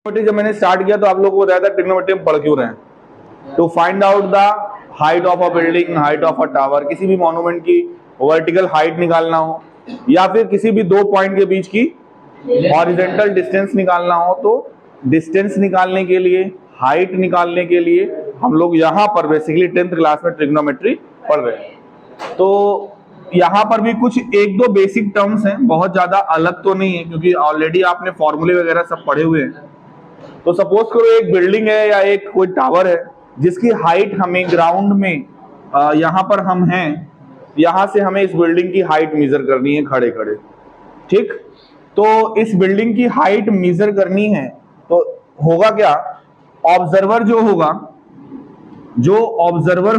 Trigonometry जब मैंने start किया तो आप लोगों को बताया था ट्रिग्नोमेट्री हम पढ़ क्यों रहे हैं। To find out the height of a building, height of a tower, किसी भी मॉन्यूमेंट की वर्टिकल हाइट निकालना हो या फिर किसी भी दो पॉइंट के बीच की हॉरिजॉन्टल डिस्टेंस निकालना हो, तो डिस्टेंस निकालने के लिए, हाइट निकालने के लिए हम लोग यहाँ पर बेसिकली 10th क्लास में ट्रिग्नोमेट्री पढ़ रहे हैं। तो यहाँ पर भी कुछ एक दो बेसिक टर्म्स हैं, बहुत ज्यादा अलग तो नहीं है क्योंकि ऑलरेडी आपने फॉर्मूले वगैरह सब पढ़े हुए हैं। तो सपोज करो एक बिल्डिंग है या एक कोई टावर है जिसकी हाइट हमें ग्राउंड में यहाँ पर हम हैं, यहाँ से हमें इस बिल्डिंग की हाइट मेजर करनी है खड़े खड़े, ठीक। तो इस बिल्डिंग की हाइट मेजर करनी है तो होगा क्या, ऑब्जर्वर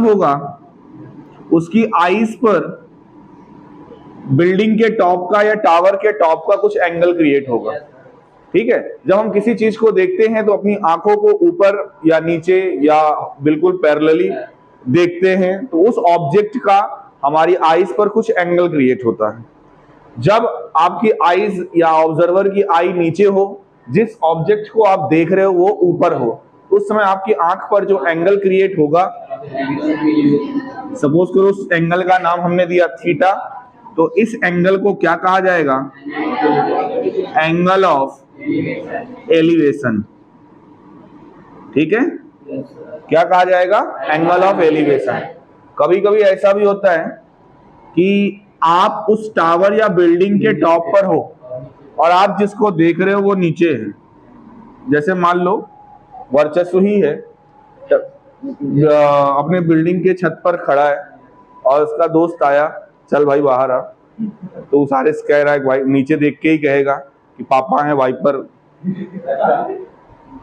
होगा उसकी आईज पर बिल्डिंग के टॉप का या टावर के टॉप का कुछ एंगल क्रिएट होगा, ठीक है। जब हम किसी चीज को देखते हैं तो अपनी आंखों को ऊपर या नीचे या बिल्कुल पैरेलली देखते हैं, तो उस ऑब्जेक्ट का हमारी आईज पर कुछ एंगल क्रिएट होता है। जब आपकी आईज या ऑब्जर्वर की आई नीचे हो, जिस ऑब्जेक्ट को आप देख रहे हो वो ऊपर हो, उस समय आपकी आंख पर जो एंगल क्रिएट होगा, सपोज करो उस एंगल का नाम हमने दिया थीटा, तो इस एंगल को क्या कहा जाएगा, एंगल ऑफ एलिवेशन, ठीक है। क्या कहा जाएगा, एंगल ऑफ एलिवेशन। कभी कभी ऐसा भी होता है कि आप उस टावर या बिल्डिंग के टॉप पर हो और आप जिसको देख रहे हो वो नीचे है। जैसे मान लो वर्चस्व ही है, अपने बिल्डिंग के छत पर खड़ा है और उसका दोस्त आया, चल भाई बाहर आ, तो सारे कह रहा है भाई, नीचे देख के ही कहेगा कि पापा है वाइपर,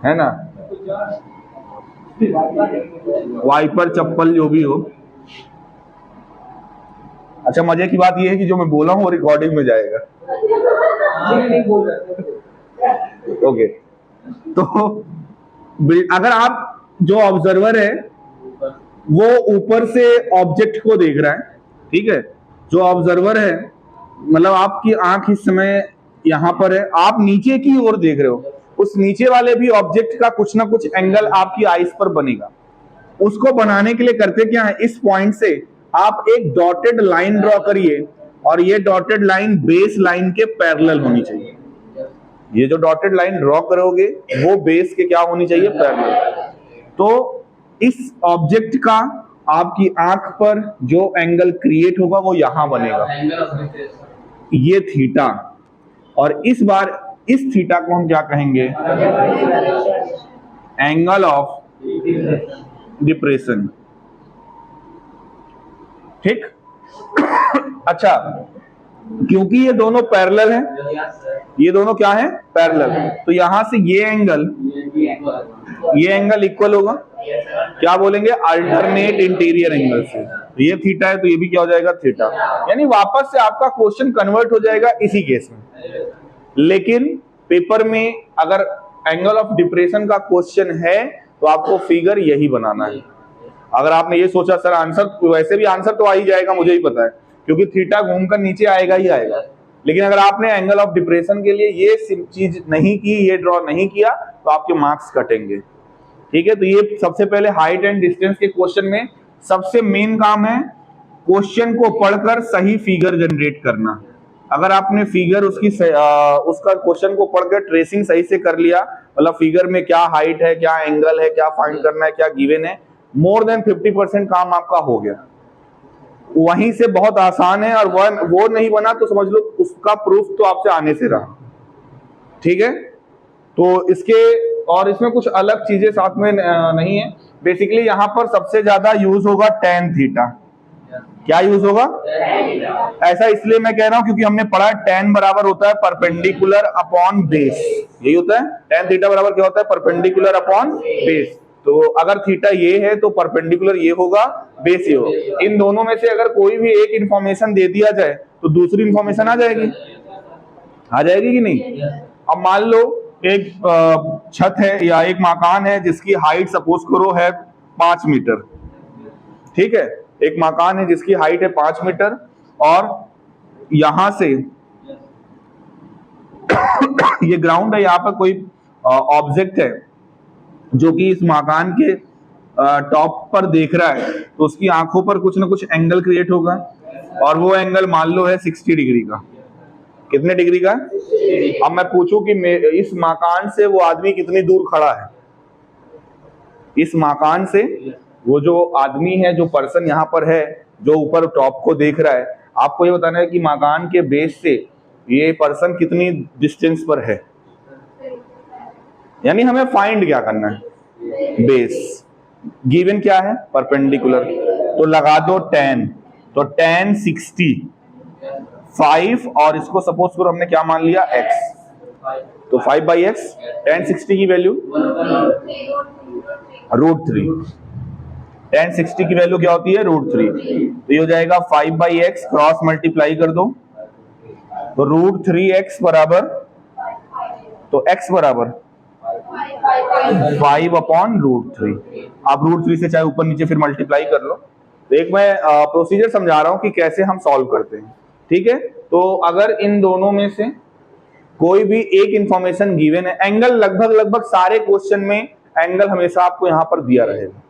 है ना, वाइपर चप्पल जो भी हो। अच्छा, मजे की बात यह है कि जो मैं बोला हूँ वो रिकॉर्डिंग में जाएगा। ओके, तो अगर आप जो ऑब्जर्वर है वो ऊपर से ऑब्जेक्ट को देख रहा है, ठीक है, जो ऑब्जर्वर है मतलब आपकी आंख इस समय यहां पर है, आप नीचे की ओर देख रहे हो, उस नीचे वाले भी ऑब्जेक्ट का कुछ ना कुछ एंगल आपकी आईज पर बनेगा। उसको बनाने के लिए करते क्या है, इस पॉइंट से आप एक डॉटेड लाइन ड्रॉ करिए और ये डॉटेड लाइन बेस लाइन के पैरेलल होनी चाहिए। ये जो डॉटेड लाइन ड्रॉ करोगे वो बेस के क्या होनी चाहिए, पैरेलल। तो इस ऑब्जेक्ट का आपकी आंख पर जो एंगल क्रिएट होगा वो यहां बनेगा, ये थीटा। और इस बार इस थीटा को हम क्या कहेंगे, एंगल ऑफ डिप्रेशन, ठीक। अच्छा, क्योंकि ये दोनों पैरेलल हैं, ये दोनों क्या है, पैरेलल, तो यहां से ये एंगल इक्वल होगा, क्या बोलेंगे, अल्टरनेट इंटीरियर एंगल से। तो ये थीटा है तो ये भी क्या हो जाएगा, थीटा। यानी वापस से आपका क्वेश्चन कन्वर्ट हो जाएगा इसी केस में। लेकिन पेपर में अगर एंगल ऑफ डिप्रेशन का क्वेश्चन है तो आपको फिगर यही बनाना है। अगर आपने ये सोचा सर आंसर, वैसे भी आंसर तो आ ही जाएगा, मुझे ही पता है, क्योंकि थीटा घूमकर नीचे आएगा ही आएगा। लेकिन अगर आपने एंगल ऑफ डिप्रेशन के लिए ये चीज नहीं की, ये ड्रॉ नहीं किया, तो आपके मार्क्स कटेंगे, ठीक है। तो ये सबसे पहले हाइट एंड डिस्टेंस के क्वेश्चन में सबसे मेन काम है क्वेश्चन को पढ़कर सही फिगर जनरेट करना। अगर आपने फिगर उसका क्वेश्चन को पढ़कर ट्रेसिंग सही से कर लिया, मतलब फिगर में क्या हाइट है, क्या एंगल है, क्या फाइंड करना है, क्या गिवन है, मोर देन 50% काम आपका हो गया। वहीं से बहुत आसान है, और वो नहीं बना तो समझ लो उसका प्रूफ तो आपसे आने से रहा, ठीक है। तो इसमें कुछ अलग चीजें साथ में नहीं है। बेसिकली यहाँ पर सबसे ज्यादा यूज होगा tan थीटा। क्या यूज होगा, ऐसा इसलिए मैं कह रहा हूं क्योंकि हमने पढ़ा tan बराबर होता है परपेंडिकुलर अपॉन बेस, यही होता है। tan थीटा बराबर क्या होता है, परपेंडिकुलर अपॉन बेस। तो अगर थीटा ये है तो परपेंडिकुलर ये होगा, बेस ये होगा। इन दोनों में से अगर कोई भी एक इंफॉर्मेशन दे दिया जाए तो दूसरी इंफॉर्मेशन आ जाएगी कि नहीं। अब मान लो एक छत है या एक मकान है जिसकी हाइट सपोज करो है 5 मीटर, ठीक है। एक मकान है जिसकी हाइट है 5 मीटर और यहां से ये ग्राउंड है, यहाँ पर कोई ऑब्जेक्ट है जो कि इस मकान के टॉप पर देख रहा है, तो उसकी आंखों पर कुछ ना कुछ एंगल क्रिएट होगा, और वो एंगल मान लो है 60 डिग्री का। कितने डिग्री का? अब मैं पूछूं कि इस मकान से वो आदमी कितनी दूर खड़ा है, इस मकान से वो जो आदमी है, जो पर्सन यहाँ पर है, जो ऊपर टॉप को देख रहा है, आपको ये बताना है कि मकान के बेस से ये पर्सन कितनी डिस्टेंस पर है। यानी हमें फाइंड क्या करना है, बेस। गिवन क्या है? परपेंडिकुलर। तो लगा दो 10, तो 10 60 5, और इसको सपोज करो हमने क्या मान लिया, x, तो 5/x। 10 60 की वैल्यू √3। 10 60 की वैल्यू क्या होती है? √3। तो ये हो जाएगा 5/x, क्रॉस मल्टीप्लाई कर दो, तो √3x बराबर, तो x बराबर 5/√3। आप √3 से चाहे ऊपर नीचे फिर मल्टीप्लाई कर लो। तो एक मैं प्रोसीजर समझा रहा हूं कि कैसे हम सॉल्व करते हैं, ठीक है। तो अगर इन दोनों में से कोई भी एक इंफॉर्मेशन गिवन है, एंगल लगभग सारे क्वेश्चन में एंगल हमेशा आपको यहां पर दिया रहेगा,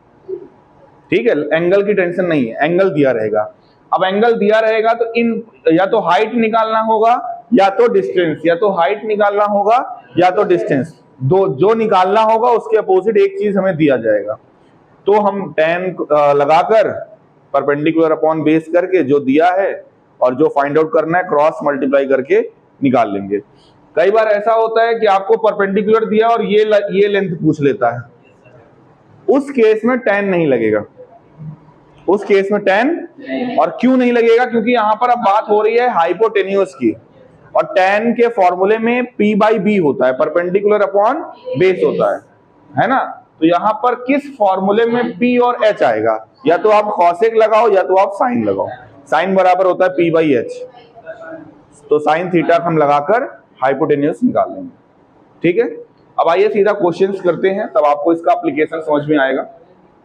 ठीक है, एंगल की टेंशन नहीं है, एंगल दिया रहेगा। अब एंगल दिया रहेगा तो इन या तो हाइट निकालना होगा या तो डिस्टेंस, या तो हाइट निकालना होगा या तो डिस्टेंस, दो जो निकालना होगा उसके अपोजिट एक चीज हमें दिया जाएगा। तो हम tan लगाकर परपेंडिकुलर अपॉन बेस करके जो दिया है और जो फाइंड आउट करना है क्रॉस मल्टीप्लाई करके निकाल लेंगे। कई बार ऐसा होता है कि आपको परपेंडिकुलर दिया और ये लेंथ पूछ लेता है, उस केस में tan नहीं लगेगा, उस केस में tan, और क्यों नहीं लगेगा? क्योंकि यहां पर अब बात हो रही है हाइपोटेन्यूज की, और tan के फॉर्मूले में P/B होता है, परपेंडिकुलर अपॉन बेस होता है ना। तो यहां पर किस फॉर्मूले में P और H आएगा? या तो आप कॉसेक लगाओ या तो आप साइन लगाओ। साइन बराबर होता है P/H, तो साइन थीटा हम लगाकर हाइपोटेन्यूज निकाल लेंगे, ठीक है। अब आइए सीधा क्वेश्चंस करते हैं, तब आपको इसका एप्लीकेशन समझ में आएगा।